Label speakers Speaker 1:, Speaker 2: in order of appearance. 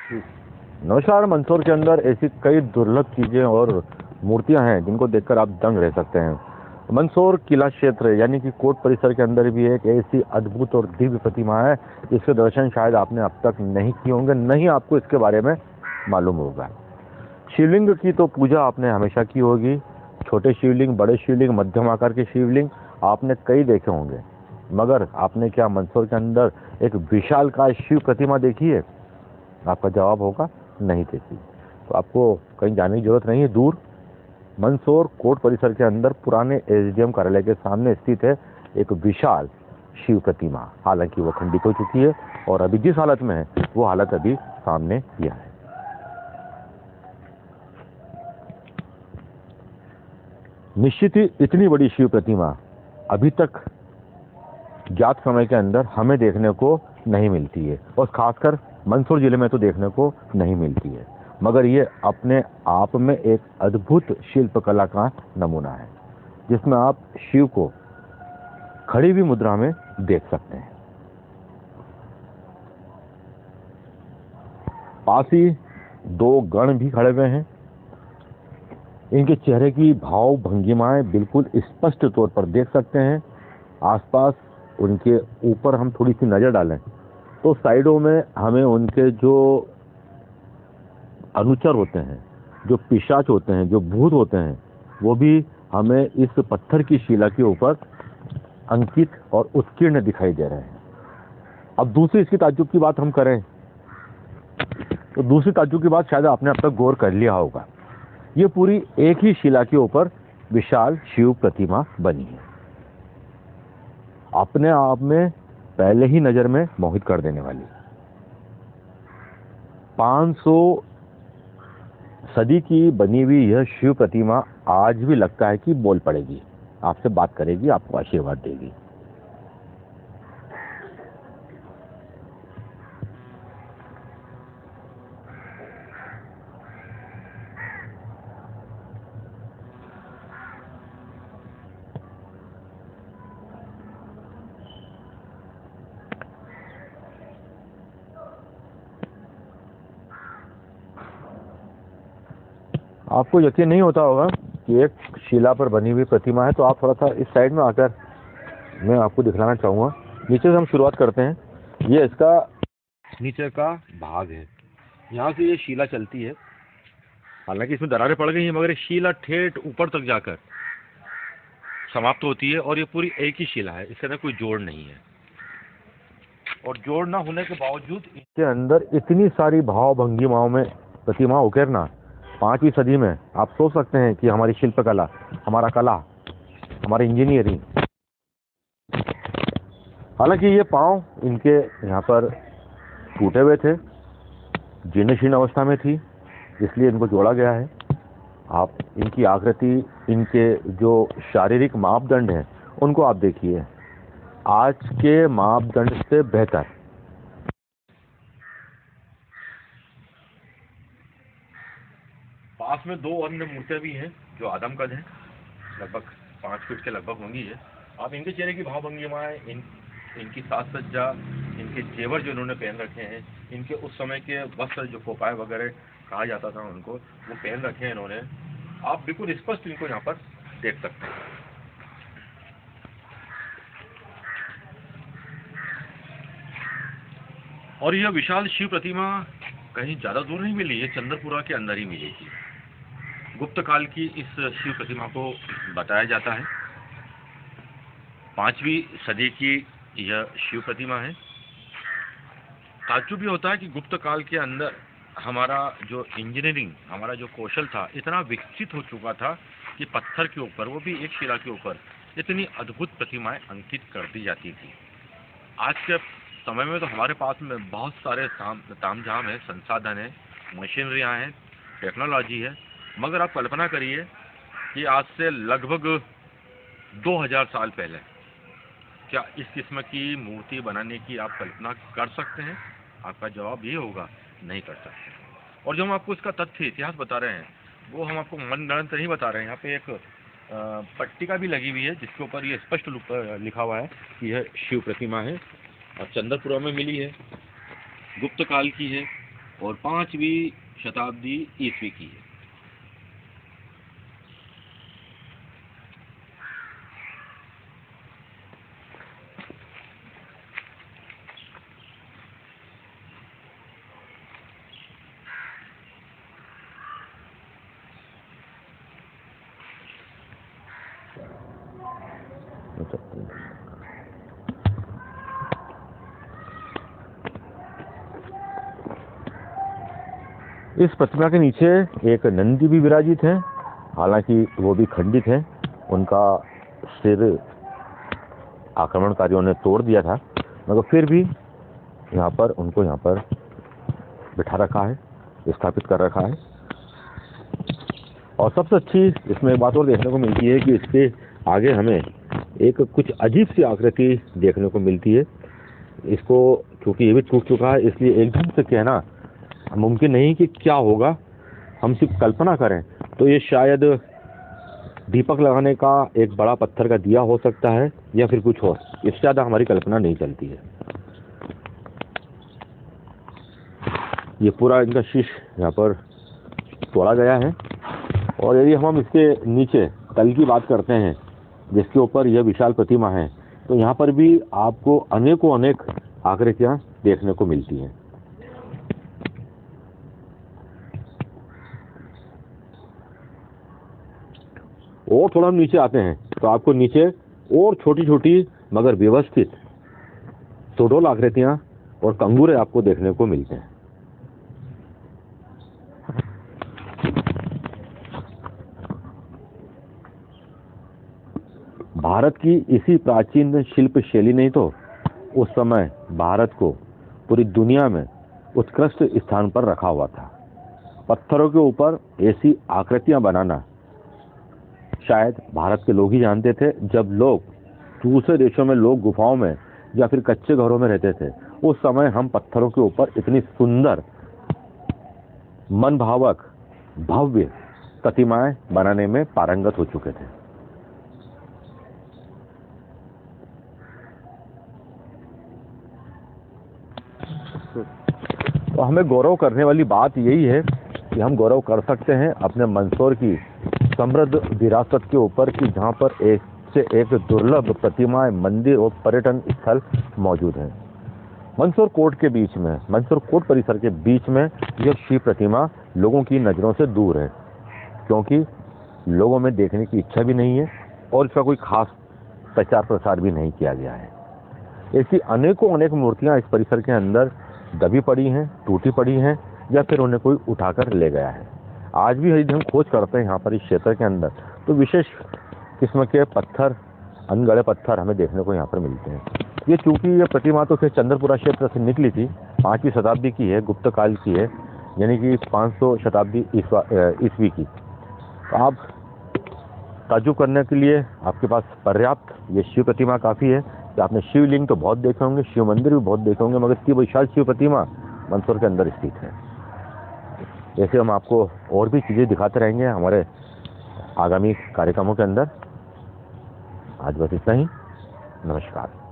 Speaker 1: नमस्कार। मंदसौर के अंदर ऐसी कई दुर्लभ चीजें और मूर्तियां हैं जिनको देखकर आप दंग रह सकते हैं। मंदसौर किला क्षेत्र यानी कि कोर्ट परिसर के अंदर भी एक ऐसी अद्भुत और दिव्य प्रतिमा है जिसके दर्शन शायद आपने अब तक नहीं किए होंगे, नहीं आपको इसके बारे में मालूम होगा। शिवलिंग की तो पूजा आपने हमेशा की होगी। छोटे शिवलिंग, बड़े शिवलिंग, मध्यम आकार के शिवलिंग आपने कई देखे होंगे, मगर आपने क्या मंदसौर के अंदर एक विशालकाय शिव प्रतिमा देखी है? आपका जवाब होगा नहीं देखी। तो आपको कहीं जाने की जरूरत नहीं है दूर। मंदसौर कोर्ट परिसर के अंदर पुराने एसडीएम कार्यालय के सामने स्थित है एक विशाल शिव प्रतिमा। हालांकि वो खंडित हो चुकी है और अभी जिस हालत में है वो हालत अभी सामने किया है। निश्चित ही इतनी बड़ी शिव प्रतिमा अभी तक ज्ञात समय के अंदर हमें देखने को नहीं मिलती है और खासकर मंदसौर जिले में तो देखने को नहीं मिलती है, मगर ये अपने आप में एक अद्भुत शिल्पकला का नमूना है जिसमें आप शिव को खड़ी हुई मुद्रा में देख सकते हैं। पास ही दो गण भी खड़े हुए हैं। इनके चेहरे की भाव भंगिमाएं बिल्कुल स्पष्ट तौर पर देख सकते हैं। आसपास उनके ऊपर हम थोड़ी सी नजर डालें तो साइडों में हमें उनके जो अनुचर होते हैं, जो पिशाच होते हैं, जो भूत होते हैं, वो भी हमें इस पत्थर की शिला के ऊपर अंकित और उत्कीर्ण दिखाई दे रहे हैं। अब दूसरी इसकी ताज्जुब की बात हम करें तो दूसरी ताज्जुब की बात शायद आपने अब तक गौर कर लिया होगा। ये पूरी एक ही शिला के ऊपर विशाल शिव प्रतिमा बनी है, अपने आप में पहले ही नजर में मोहित कर देने वाली। 500 सदी की बनी हुई यह शिव प्रतिमा आज भी लगता है कि बोल पड़ेगी, आपसे बात करेगी, आपको आशीर्वाद देगी। आपको यकीन नहीं होता होगा कि एक शिला पर बनी हुई प्रतिमा है, तो आप थोड़ा सा इस साइड में आकर मैं आपको दिखलाना चाहूँगा। नीचे से हम शुरुआत करते हैं। ये इसका नीचे का भाग है, यहाँ से ये शिला चलती है। हालांकि इसमें दरारें पड़ गई हैं, मगर ये शिला ठेठ ऊपर तक जाकर समाप्त होती है और ये पूरी एक ही शिला है, इसके अंदर कोई जोड़ नहीं है। और जोड़ ना होने के बावजूद इसके अंदर इतनी सारी भाव भंगिमाओं में प्रतिमा उकेरना 5वीं सदी में, आप सोच सकते हैं कि हमारी शिल्पकला, हमारा कला, हमारी इंजीनियरिंग। हालांकि ये पांव इनके यहाँ पर टूटे हुए थे, जीर्ण शीर्ण अवस्था में थी, इसलिए इनको जोड़ा गया है। आप इनकी आकृति, इनके जो शारीरिक मापदंड हैं उनको आप देखिए, आज के मापदंड से बेहतर। पास में दो अन्य मूर्तियां भी हैं जो आदम कद हैं, लगभग 5 फीट के लगभग होंगी है। आप इनके चेहरे की भाव भंगिमाएं, इनकी साज सज्जा, इनके जेवर जो इन्होंने पहन रखे हैं, इनके उस समय के वस्त्र जो फोपाए वगैरह कहा जाता था उनको, वो पहन रखे हैं इन्होंने। आप बिल्कुल स्पष्ट इनको यहाँ पर देख सकते हैं। और यह विशाल शिव प्रतिमा कहीं ज्यादा दूर नहीं मिली, ये चंद्रपुरा के अंदर ही मिली थी। गुप्त काल की इस शिव प्रतिमा को बताया जाता है 5वीं सदी की यह शिव प्रतिमा है। ताज्जुब ये होता है कि गुप्त काल के अंदर हमारा जो इंजीनियरिंग, हमारा जो कौशल था, इतना विकसित हो चुका था कि पत्थर के ऊपर, वो भी एक शिला के ऊपर, इतनी अद्भुत प्रतिमाएं अंकित कर दी जाती थी। आज के समय में तो हमारे पास में बहुत सारे तामझाम है, संसाधन है, मशीनरियाँ हैं, टेक्नोलॉजी है, मगर आप कल्पना करिए कि आज से लगभग 2000 साल पहले क्या इस किस्म की मूर्ति बनाने की आप कल्पना कर सकते हैं? आपका जवाब ये होगा, नहीं कर सकते। और जो हम आपको इसका तथ्य, इतिहास बता रहे हैं, वो हम आपको मनगढ़ंत नहीं बता रहे हैं। यहाँ पे एक पट्टिका भी लगी हुई है जिसके ऊपर ये स्पष्ट लिखा हुआ है कि यह शिव प्रतिमा है और चंद्रपुरा में मिली है, गुप्त काल की है। और 5वीं शताब्दी ईस्वी की है। इस प्रतिमा के नीचे एक नंदी भी विराजित है, हालांकि वो भी खंडित है, उनका सिर आक्रमणकारियों ने तोड़ दिया था, मगर फिर भी यहाँ पर उनको यहाँ पर बिठा रखा है, स्थापित कर रखा है। और सबसे अच्छी इसमें एक बात और देखने को मिलती है कि इसके आगे हमें एक कुछ अजीब सी आकृति देखने को मिलती है। इसको क्योंकि ये भी टूट चुका है, इसलिए एकदम से कहना मुमकिन नहीं कि क्या होगा। हम सिर्फ कल्पना करें तो ये शायद दीपक लगाने का एक बड़ा पत्थर का दिया हो सकता है, या फिर कुछ और, इससे ज़्यादा हमारी कल्पना नहीं चलती है। ये पूरा इनका शीश यहाँ पर तोड़ा गया है। और यदि हम इसके नीचे तल की बात करते हैं, जिसके ऊपर यह विशाल प्रतिमा है, तो यहाँ पर भी आपको अनेक आकृतियाँ देखने को मिलती हैं। और थोड़ा हम नीचे आते हैं तो आपको नीचे और छोटी मगर व्यवस्थित सुडोल आकृतियां और कंगूरे आपको देखने को मिलते हैं। भारत की इसी प्राचीन शिल्प शैली ने तो उस समय भारत को पूरी दुनिया में उत्कृष्ट स्थान पर रखा हुआ था। पत्थरों के ऊपर ऐसी आकृतियां बनाना शायद भारत के लोग ही जानते थे। जब लोग दूसरे देशों में लोग गुफाओं में या फिर कच्चे घरों में रहते थे, उस समय हम पत्थरों के ऊपर इतनी सुंदर, मनभावक, भव्य प्रतिमाएं बनाने में पारंगत हो चुके थे। तो हमें गौरव करने वाली बात यही है कि हम गौरव कर सकते हैं अपने मंदसौर की समृद्ध विरासत के ऊपर, कि जहाँ पर एक से एक दुर्लभ प्रतिमाएं, मंदिर और पर्यटन स्थल मौजूद हैं। मंदसौर कोट के बीच में, मंदसौर कोट परिसर के बीच में यह शिव प्रतिमा लोगों की नज़रों से दूर है, क्योंकि लोगों में देखने की इच्छा भी नहीं है और इसका कोई खास प्रचार प्रसार भी नहीं किया गया है। ऐसी अनेक मूर्तियां इस परिसर के अंदर दबी पड़ी हैं, टूटी पड़ी हैं, या फिर उन्हें कोई उठाकर ले गया है। आज भी यदि हम खोज करते हैं यहाँ पर इस क्षेत्र के अंदर, तो विशेष किस्म के पत्थर, अनगढ़े पत्थर हमें देखने को यहाँ पर मिलते हैं। ये चूंकि ये प्रतिमा तो फिर चंद्रपुरा क्षेत्र से निकली थी, 5वीं शताब्दी की है, गुप्त काल की है, यानी कि 500 शताब्दी ईस्वी की। तो आप ताज्जुब करने के लिए आपके पास पर्याप्त ये शिव प्रतिमा काफ़ी है। कि आपने शिवलिंग तो बहुत देखे होंगे, शिव मंदिर भी बहुत देखे होंगे, मगर इसकी विशाल शिव प्रतिमा मंदसौर के अंदर स्थित है। ऐसे हम आपको और भी चीज़ें दिखाते रहेंगे हमारे आगामी कार्यक्रमों के अंदर। आज बस इतना ही। नमस्कार।